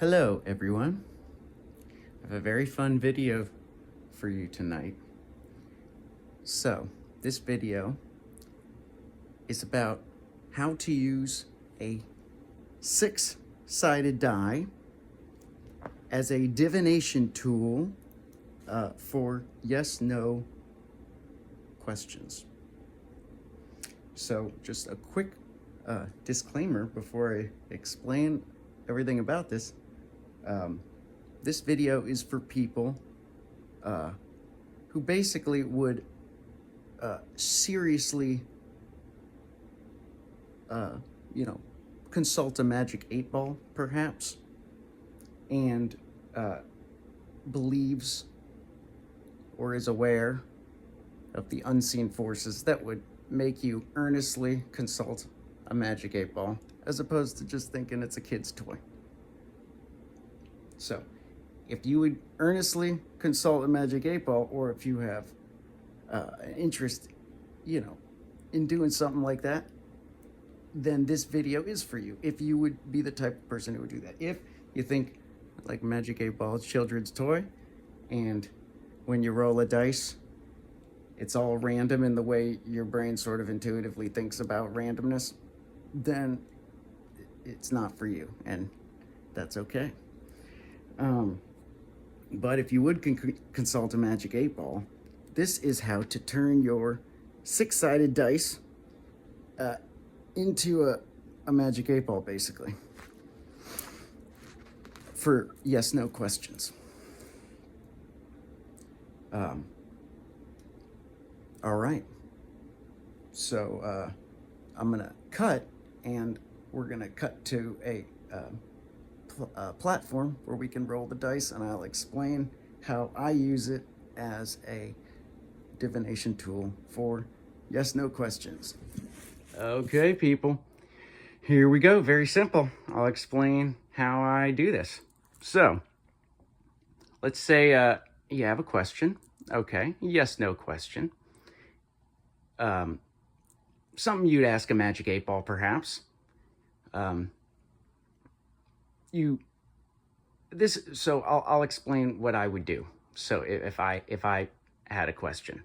Hello everyone. I have a very fun video for you tonight. So, this video is about how to use a 6-sided die as a divination tool for yes/no questions. So, just a quick disclaimer before I explain everything about this. This video is for people who basically would seriously, consult a magic 8-ball, perhaps, and believes or is aware of the unseen forces that would make you earnestly consult a magic 8-ball, as opposed to just thinking it's a kid's toy. So, if you would earnestly consult a magic 8-ball, or if you have an interest, in doing something like that, then this video is for you. If you would be the type of person who would do that. If you think like magic 8-ball is children's toy, and when you roll a dice, it's all random in the way your brain sort of intuitively thinks about randomness, then it's not for you, and that's okay. But if you would consult a magic 8-ball, this is how to turn your 6-sided dice into a magic 8-ball, basically, for yes/no questions. All right. So I'm gonna cut, and we're gonna cut to a platform where we can roll the dice, and I'll explain how I use it as a divination tool for yes/no questions. Okay, people, here we go. Very simple. I'll explain how I do this. So, let's say you have a question. Okay, yes/no question. Something you'd ask a magic 8-ball, perhaps. So I'll explain what I would do. So if I had a question,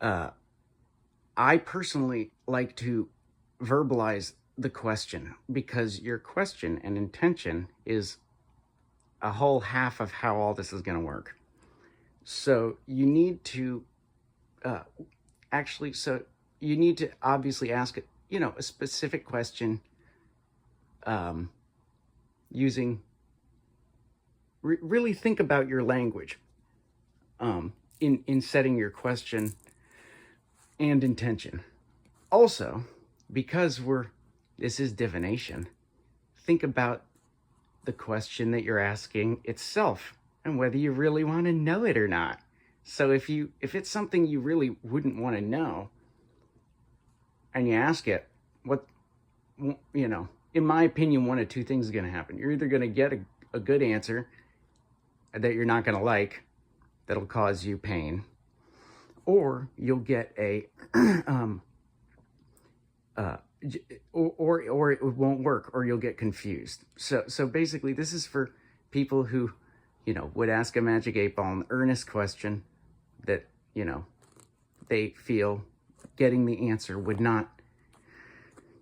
I personally like to verbalize the question, because your question and intention is a whole half of how all this is going to work. So you need to you need to obviously ask a specific question, using really think about your language in setting your question and intention. Also, because this is divination, think about the question that you're asking itself and whether you really want to know it or not. So if it's something you really wouldn't want to know, and you ask it, in my opinion, one of two things is going to happen. You're either going to get a good answer that you're not going to like, that'll cause you pain, or you'll get a or it won't work, or you'll get confused. So basically, this is for people who would ask a magic 8-ball an earnest question that they feel getting the answer would not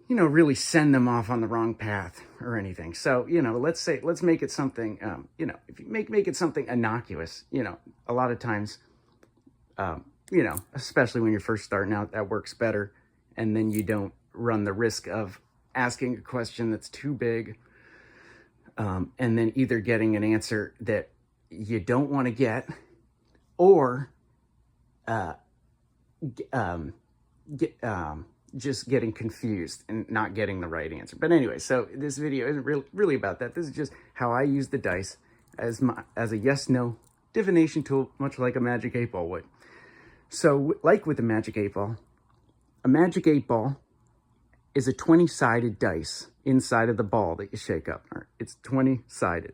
really send them off on the wrong path or anything. So let's make it something if you make it something innocuous. A lot of times, especially when you're first starting out, that works better, and then you don't run the risk of asking a question that's too big, and then either getting an answer that you don't want to get, or just getting confused and not getting the right answer. But anyway, so this video isn't really about that. This is just how I use the dice as a yes/no divination tool, much like a magic 8-ball would. So, like with the magic 8-ball, a magic 8-ball is a 20-sided dice inside of the ball that you shake up. It's 20-sided.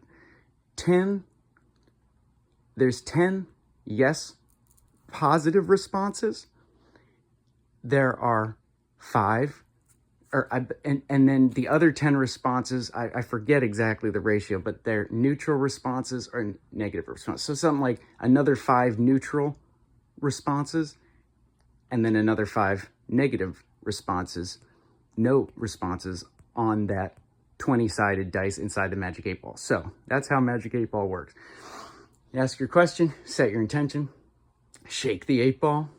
There's 10 yes positive responses. There are 5 and then the other 10 responses, I forget exactly the ratio, but they're neutral responses or negative responses. So something like another 5 neutral responses, and then another 5 negative responses, no responses on that 20-sided dice inside the Magic 8 Ball. So that's how Magic 8 Ball works. You ask your question, set your intention, shake the 8 ball,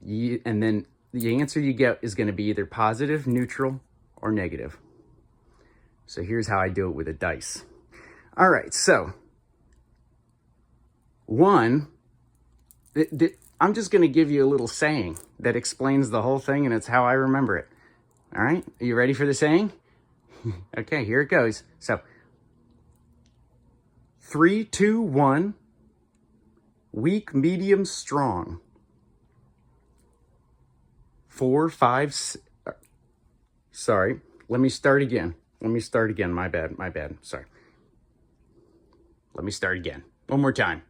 and then the answer you get is going to be either positive, neutral, or negative. So here's how I do it with a dice. All right, so 1, I'm just going to give you a little saying that explains the whole thing, and it's how I remember it. All right, are you ready for the saying? Okay, here it goes. So 3, 2, 1, weak, medium, strong. 4, 5, sorry, let me start again. My bad, sorry. Let me start again. One more time.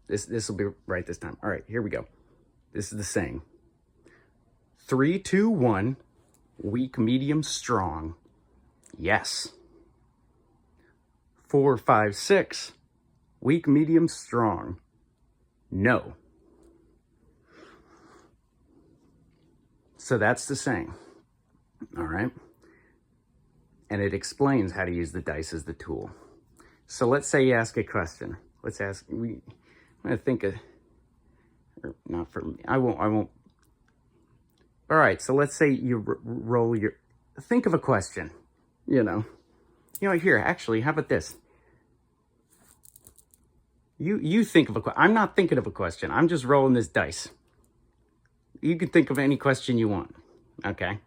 This will be right this time. All right, here we go. This is the saying. 3, 2, 1, weak, medium, strong. Yes. 4, 5, 6, weak, medium, strong. No. So that's the saying. All right. And it explains how to use the dice as the tool. So let's say you ask a question. I'm going to think of, or not for me. I won't. All right. So let's say you roll think of a question, here, actually, how about this? You think of a question. I'm not thinking of a question. I'm just rolling this dice. You can think of any question you want. Okay.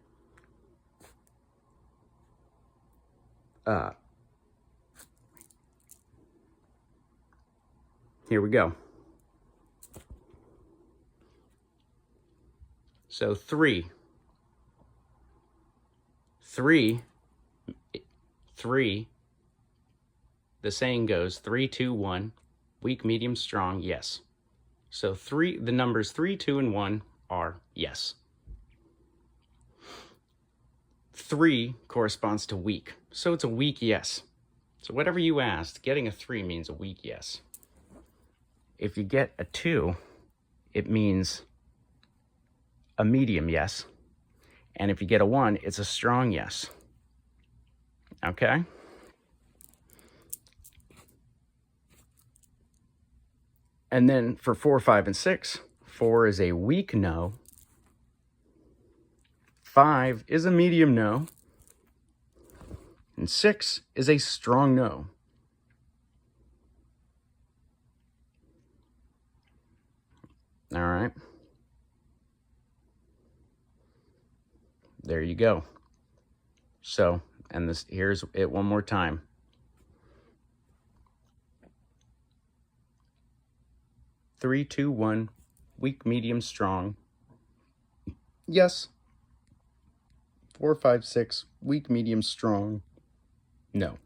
Here we go. So 3, the saying goes 3, 2, 1, weak, medium, strong, yes. So the numbers 3, 2, and 1 are yes. 3 corresponds to weak, so it's a weak yes. So whatever you asked, getting a 3 means a weak yes. If you get a 2, it means a medium yes. And if you get a 1, it's a strong yes. Okay? And then for 4, 5, and 6, 4 is a weak no. 5 is a medium no. And 6 is a strong no. All right. There you go. So, and here's it one more time. 3, 2, 1, weak, medium, strong. Yes. 4, 5, 6, weak, medium, strong. No.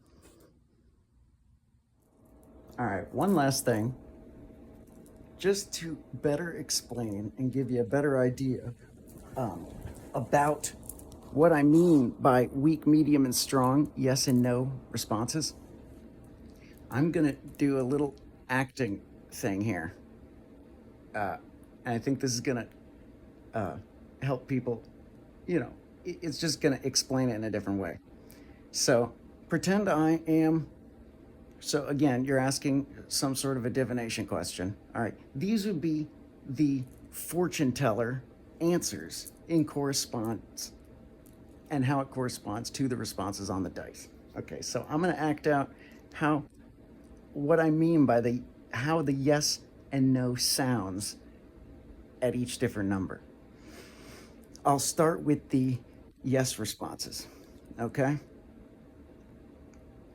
All right, one last thing. Just to better explain and give you a better idea about what I mean by weak, medium, and strong, yes and no responses, I'm going to do a little acting thing here. And I think this is going to help people, it's just going to explain it in a different way. So pretend I am, so again, you're asking some sort of a divination question. All right, these would be the fortune teller answers in correspondence and how it corresponds to the responses on the dice. Okay, so I'm going to act out what I mean by how the yes and no sounds at each different number. I'll start with the yes responses, okay?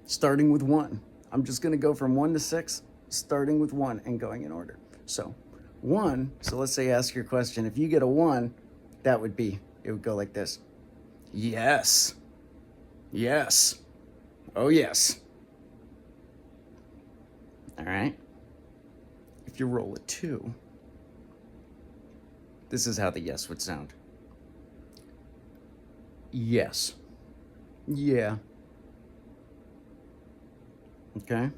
Starting with 1. I'm just going to go from 1 to 6, starting with 1 and going in order. So 1, so let's say ask your question. If you get a 1, it would go like this. Yes. Yes. Oh, yes. All right. If you roll a 2, this is how the yes would sound. yes. Yeah. Okay.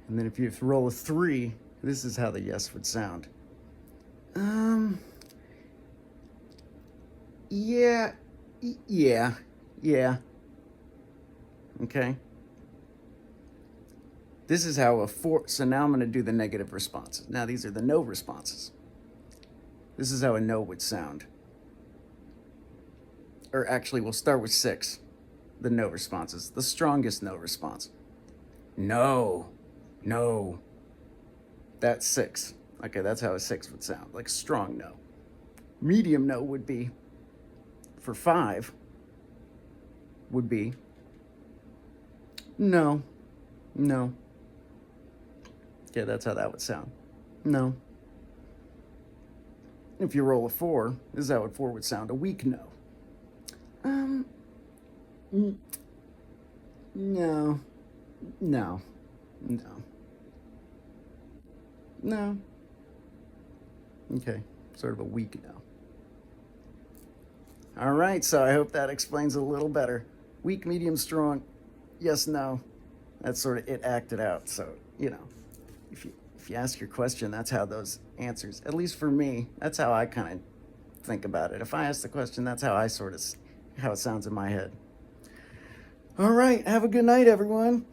And then if you roll a 3, this is how the yes would sound. Yeah. Yeah. Yeah. Okay. This is how a 4, so now I'm going to do the negative responses. Now these are the no responses. This is how a no would sound. Or actually, we'll start with 6, the no responses, the strongest no response. No, no. That's 6. Okay, that's how a 6 would sound, like strong no. Medium no would be, for 5, would be no, no. Okay, that's how that would sound. No. If you roll a 4, this is how a 4 would sound, a weak no. No, no, no, no. Okay, sort of a weak no. All right, so I hope that explains it a little better. Weak, medium, strong, yes, no. That's sort of it acted out. So, if you ask your question, that's how those answers, at least for me, that's how I kind of think about it. If I ask the question, that's how I how it sounds in my head. All right, have a good night, everyone.